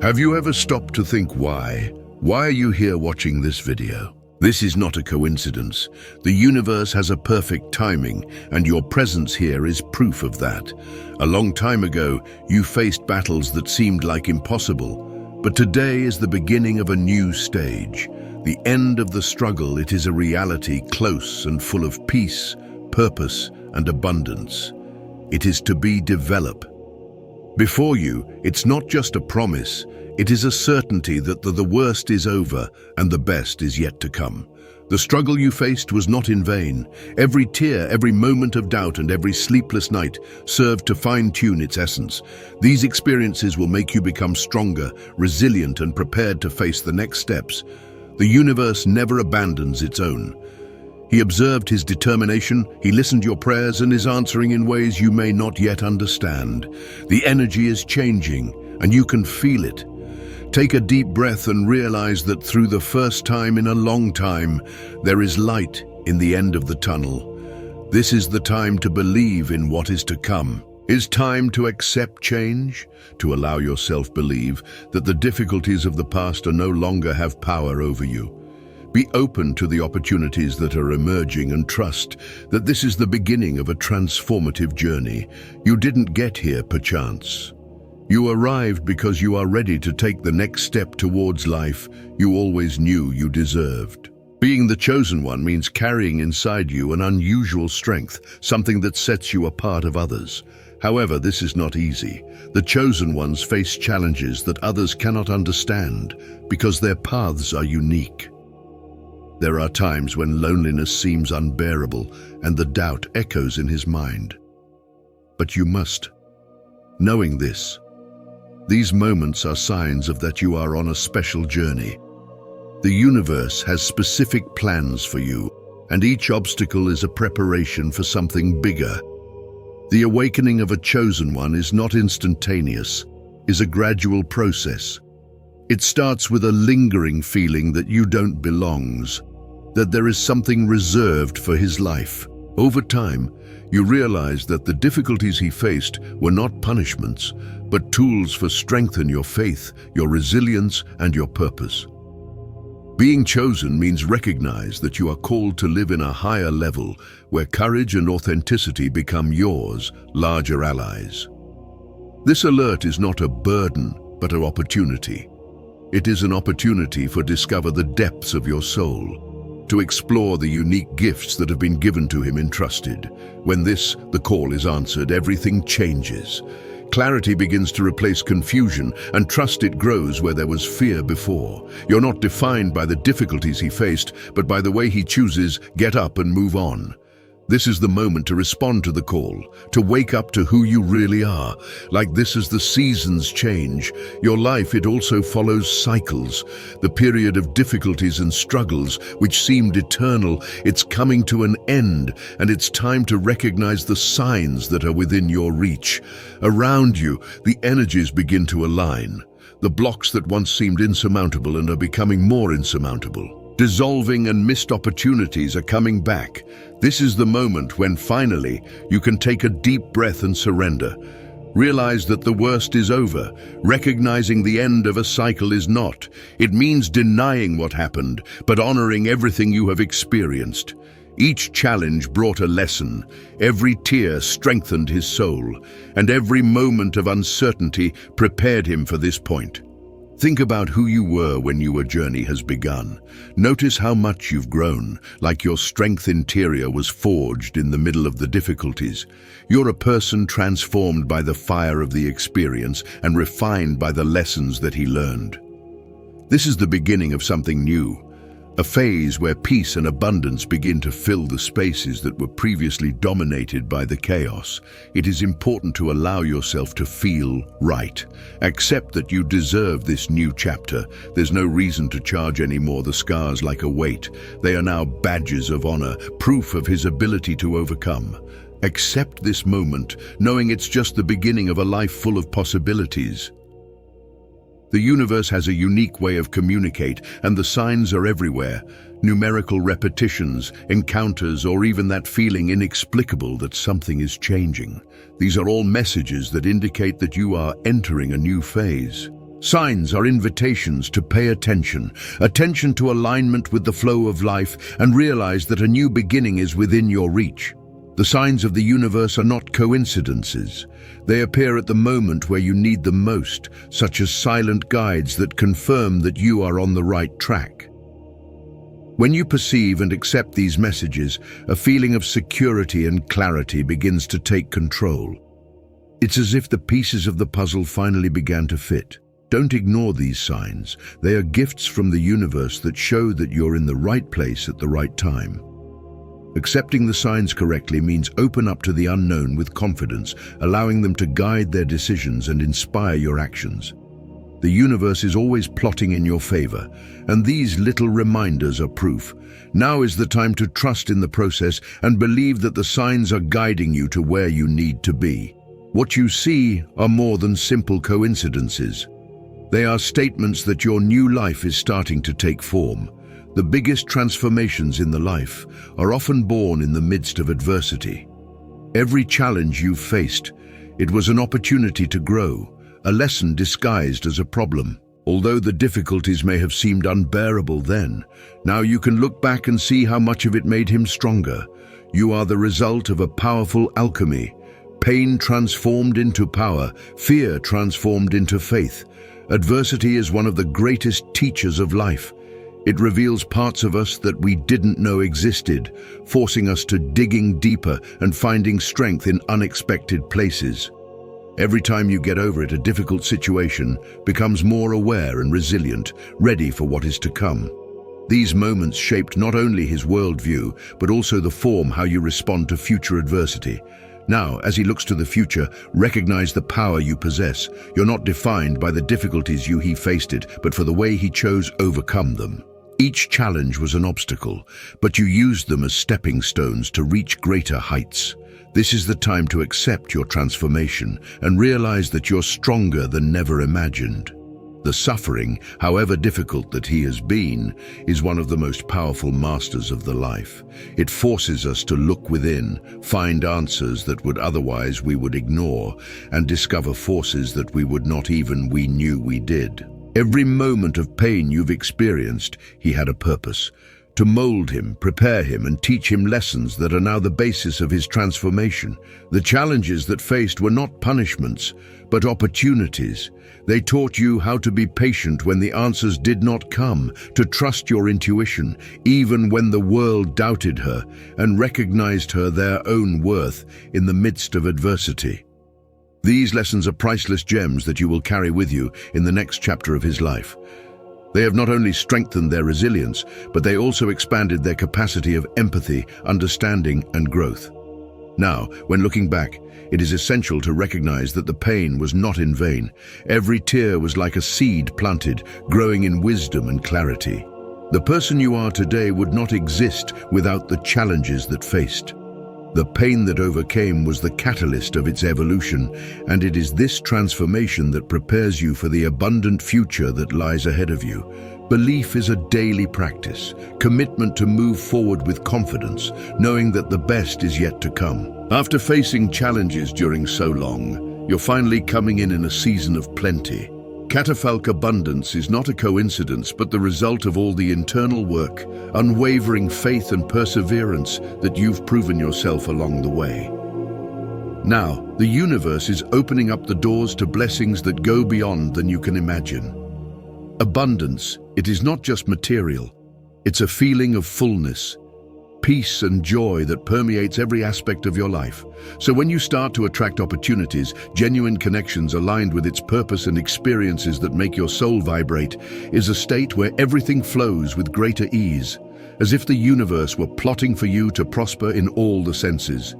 Have you ever stopped to think why? Why are you here watching this video? This is not a coincidence. The universe has a perfect timing, and your presence here is proof of that. A long time ago, you faced battles that seemed like impossible, but today is the beginning of a new stage. The end of the struggle. It is a reality close and full of peace, purpose, and abundance. It is to be developed. Before you, it's not just a promise, it is a certainty that the worst is over and the best is yet to come. The struggle you faced was not in vain. Every tear, every moment of doubt, and every sleepless night served to fine-tune its essence. These experiences will make you become stronger, resilient, and prepared to face the next steps. The universe never abandons its own. He observed his determination, he listened to your prayers, and is answering in ways you may not yet understand. The energy is changing, and you can feel it. Take a deep breath and realize that through the first time in a long time, there is light in the end of the tunnel. This is the time to believe in what is to come. It's time to accept change, to allow yourself believe that the difficulties of the past are no longer have power over you. Be open to the opportunities that are emerging and trust that this is the beginning of a transformative journey. You didn't get here perchance. You arrived because you are ready to take the next step towards life you always knew you deserved. Being the chosen one means carrying inside you an unusual strength, something that sets you apart of others. However, this is not easy. The chosen ones face challenges that others cannot understand because their paths are unique. There are times when loneliness seems unbearable and the doubt echoes in his mind. But you must. Knowing this, these moments are signs of that you are on a special journey. The universe has specific plans for you, and each obstacle is a preparation for something bigger. The awakening of a chosen one is not instantaneous, is a gradual process. It starts with a lingering feeling that you don't belong, that there is something reserved for his life. Over time, you realize that the difficulties he faced were not punishments, but tools for strengthen your faith, your resilience, and your purpose. Being chosen means recognize that you are called to live in a higher level where courage and authenticity become yours, larger allies. This alert is not a burden, but an opportunity. It is an opportunity for discover the depths of your soul, to explore the unique gifts that have been given to him entrusted. When the call is answered, everything changes. Clarity begins to replace confusion, and trust it grows where there was fear before. You're not defined by the difficulties he faced, but by the way he chooses, get up and move on. This is the moment to respond to the call, to wake up to who you really are. Like this as the seasons change, your life, it also follows cycles. The period of difficulties and struggles, which seemed eternal, it's coming to an end, and it's time to recognize the signs that are within your reach. Around you, the energies begin to align. The blocks that once seemed insurmountable and are becoming more insurmountable. Dissolving, and missed opportunities are coming back. This is the moment when finally you can take a deep breath and surrender. Realize that the worst is over. Recognizing the end of a cycle is not. It means denying what happened, but honoring everything you have experienced. Each challenge brought a lesson. Every tear strengthened his soul, and every moment of uncertainty prepared him for this point. Think about who you were when your journey has begun. Notice how much you've grown, like your strength interior was forged in the middle of the difficulties. You're a person transformed by the fire of the experience and refined by the lessons that he learned. This is the beginning of something new, a phase where peace and abundance begin to fill the spaces that were previously dominated by the chaos. It is important to allow yourself to feel right. Accept that you deserve this new chapter. There's no reason to charge anymore the scars like a weight. They are now badges of honor, proof of his ability to overcome. Accept this moment, knowing it's just the beginning of a life full of possibilities. The universe has a unique way of communicate, and the signs are everywhere. Numerical repetitions, encounters, or even that feeling inexplicable that something is changing. These are all messages that indicate that you are entering a new phase. Signs are invitations to pay attention to alignment with the flow of life, and realize that a new beginning is within your reach. The signs of the universe are not coincidences. They appear at the moment where you need them most, such as silent guides that confirm that you are on the right track. When you perceive and accept these messages, a feeling of security and clarity begins to take control. It's as if the pieces of the puzzle finally began to fit. Don't ignore these signs. They are gifts from the universe that show that you're in the right place at the right time. Accepting the signs correctly means open up to the unknown with confidence, allowing them to guide their decisions and inspire your actions. The universe is always plotting in your favor, and these little reminders are proof. Now is the time to trust in the process and believe that the signs are guiding you to where you need to be. What you see are more than simple coincidences. They are statements that your new life is starting to take form. The biggest transformations in the life are often born in the midst of adversity. Every challenge you've faced, it was an opportunity to grow, a lesson disguised as a problem. Although the difficulties may have seemed unbearable then, now you can look back and see how much of it made him stronger. You are the result of a powerful alchemy. Pain transformed into power, fear transformed into faith. Adversity is one of the greatest teachers of life. It reveals parts of us that we didn't know existed, forcing us to digging deeper and finding strength in unexpected places. Every time you get over it, a difficult situation becomes more aware and resilient, ready for what is to come. These moments shaped not only his worldview, but also the form how you respond to future adversity. Now, as he looks to the future, recognize the power you possess. You're not defined by the difficulties he faced it, but for the way he chose to overcome them. Each challenge was an obstacle, but you used them as stepping stones to reach greater heights. This is the time to accept your transformation and realize that you're stronger than never imagined. The suffering, however difficult that he has been, is one of the most powerful masters of the life. It forces us to look within, find answers that we would ignore, and discover forces that we knew we did. Every moment of pain you've experienced, he had a purpose. To mold him, prepare him, and teach him lessons that are now the basis of his transformation. The challenges that faced were not punishments, but opportunities. They taught you how to be patient when the answers did not come, to trust your intuition, even when the world doubted her, and recognized their own worth in the midst of adversity. These lessons are priceless gems that you will carry with you in the next chapter of his life. They have not only strengthened their resilience, but they also expanded their capacity of empathy, understanding, and growth. Now, when looking back, it is essential to recognize that the pain was not in vain. Every tear was like a seed planted, growing in wisdom and clarity. The person you are today would not exist without the challenges that faced. The pain that overcame was the catalyst of its evolution, and it is this transformation that prepares you for the abundant future that lies ahead of you. Belief is a daily practice, commitment to move forward with confidence, knowing that the best is yet to come. After facing challenges during so long, you're finally coming in a season of plenty. Catafalque abundance is not a coincidence, but the result of all the internal work, unwavering faith and perseverance that you've proven yourself along the way. Now, the universe is opening up the doors to blessings that go beyond than you can imagine. Abundance, it is not just material. It's a feeling of fullness, peace and joy that permeates every aspect of your life. So when you start to attract opportunities, genuine connections aligned with its purpose and experiences that make your soul vibrate, is a state where everything flows with greater ease, as if the universe were plotting for you to prosper in all the senses.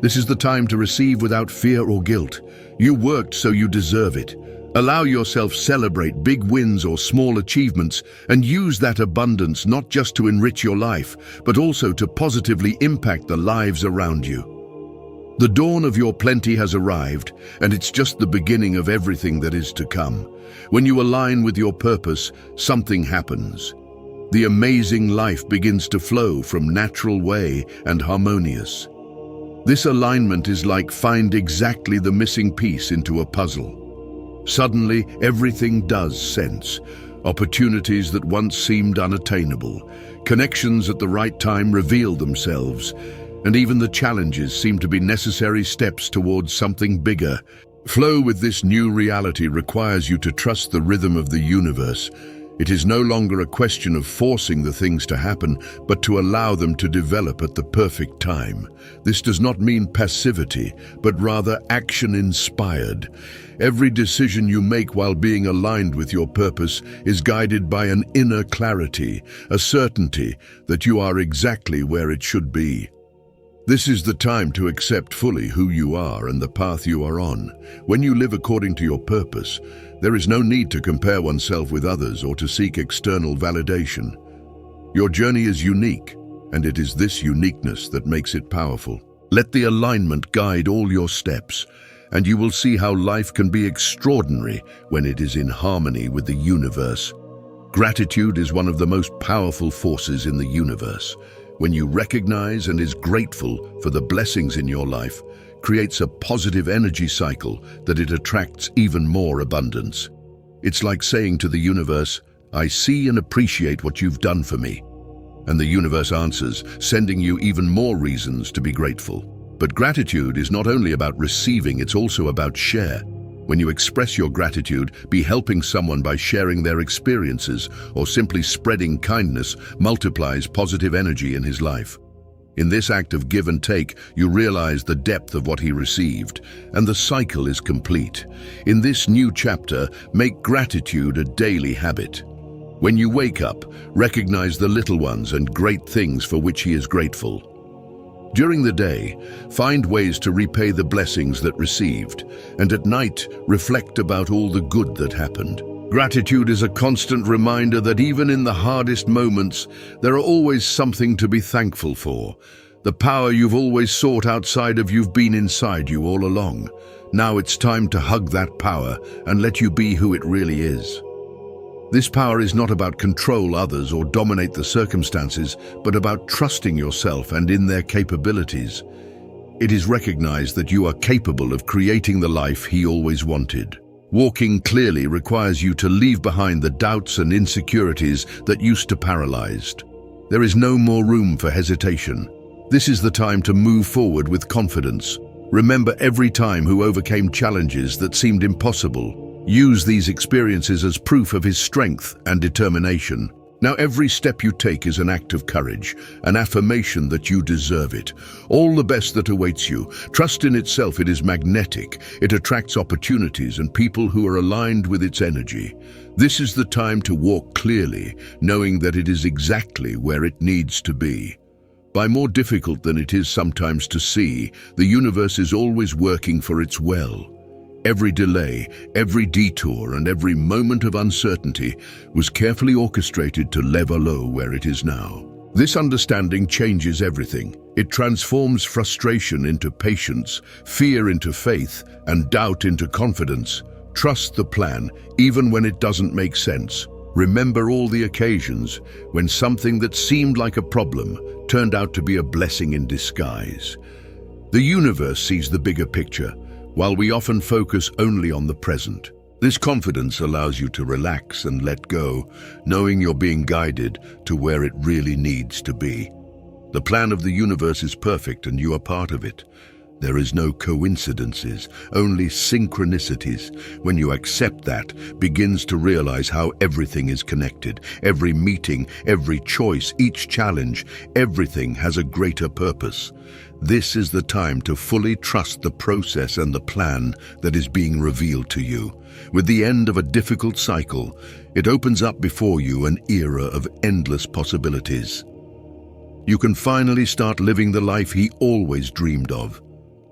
This is the time to receive without fear or guilt. You worked, so you deserve it. Allow yourself celebrate big wins or small achievements, and use that abundance not just to enrich your life, but also to positively impact the lives around you. The dawn of your plenty has arrived, and it's just the beginning of everything that is to come. When you align with your purpose, something happens. The amazing life begins to flow from natural way and harmonious. This alignment is like find exactly the missing piece into a puzzle. Suddenly, everything does sense. Opportunities that once seemed unattainable, connections at the right time reveal themselves, and even the challenges seem to be necessary steps towards something bigger. Flow with this new reality requires you to trust the rhythm of the universe. It is no longer a question of forcing the things to happen, but to allow them to develop at the perfect time. This does not mean passivity, but rather action-inspired. Every decision you make while being aligned with your purpose is guided by an inner clarity, a certainty that you are exactly where it should be. This is the time to accept fully who you are and the path you are on. When you live according to your purpose, there is no need to compare oneself with others or to seek external validation. Your journey is unique, and it is this uniqueness that makes it powerful. Let the alignment guide all your steps, and you will see how life can be extraordinary when it is in harmony with the universe. Gratitude is one of the most powerful forces in the universe. When you recognize and is grateful for the blessings in your life, creates a positive energy cycle that it attracts even more abundance. It's like saying to the universe, "I see and appreciate what you've done for me." And the universe answers, sending you even more reasons to be grateful. But gratitude is not only about receiving, it's also about share. When you express your gratitude, be helping someone by sharing their experiences or simply spreading kindness multiplies positive energy in his life. In this act of give and take, you realize the depth of what he received, and the cycle is complete. In this new chapter, make gratitude a daily habit. When you wake up, recognize the little ones and great things for which he is grateful. During the day, find ways to repay the blessings that received, and at night, reflect about all the good that happened. Gratitude is a constant reminder that even in the hardest moments, there are always something to be thankful for. The power you've always sought outside of you've been inside you all along. Now it's time to hug that power and let you be who it really is. This power is not about control others or dominate the circumstances, but about trusting yourself and in their capabilities. It is recognized that you are capable of creating the life he always wanted. Walking clearly requires you to leave behind the doubts and insecurities that used to paralyze. There is no more room for hesitation. This is the time to move forward with confidence. Remember every time who overcame challenges that seemed impossible. Use these experiences as proof of his strength and determination. Now every step you take is an act of courage, an affirmation that you deserve it. All the best that awaits you. Trust in itself, it is magnetic. It attracts opportunities and people who are aligned with its energy. This is the time to walk clearly, knowing that it is exactly where it needs to be. By more difficult than it is sometimes to see, the universe is always working for its well. Every delay, every detour, and every moment of uncertainty was carefully orchestrated to level where it is now. This understanding changes everything. It transforms frustration into patience, fear into faith, and doubt into confidence. Trust the plan, even when it doesn't make sense. Remember all the occasions when something that seemed like a problem turned out to be a blessing in disguise. The universe sees the bigger picture, while we often focus only on the present. This confidence allows you to relax and let go, knowing you're being guided to where it really needs to be. The plan of the universe is perfect and you are part of it. There is no coincidences, only synchronicities. When you accept that, begins to realize how everything is connected. Every meeting, every choice, each challenge, everything has a greater purpose. This is the time to fully trust the process and the plan that is being revealed to you. With the end of a difficult cycle, it opens up before you an era of endless possibilities. You can finally start living the life he always dreamed of.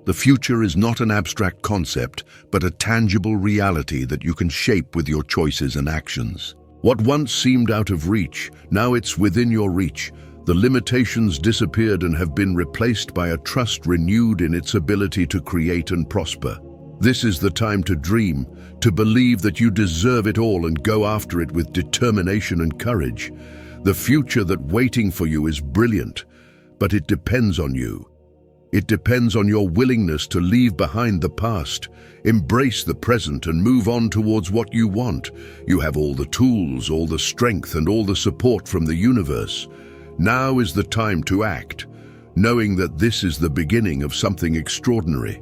The future is not an abstract concept, but a tangible reality that you can shape with your choices and actions. What once seemed out of reach, now it's within your reach. The limitations disappeared and have been replaced by a trust renewed in its ability to create and prosper. This is the time to dream, to believe that you deserve it all and go after it with determination and courage. The future that's waiting for you is brilliant, but it depends on you. It depends on your willingness to leave behind the past, embrace the present and move on towards what you want. You have all the tools, all the strength and all the support from the universe. Now is the time to act, knowing that this is the beginning of something extraordinary.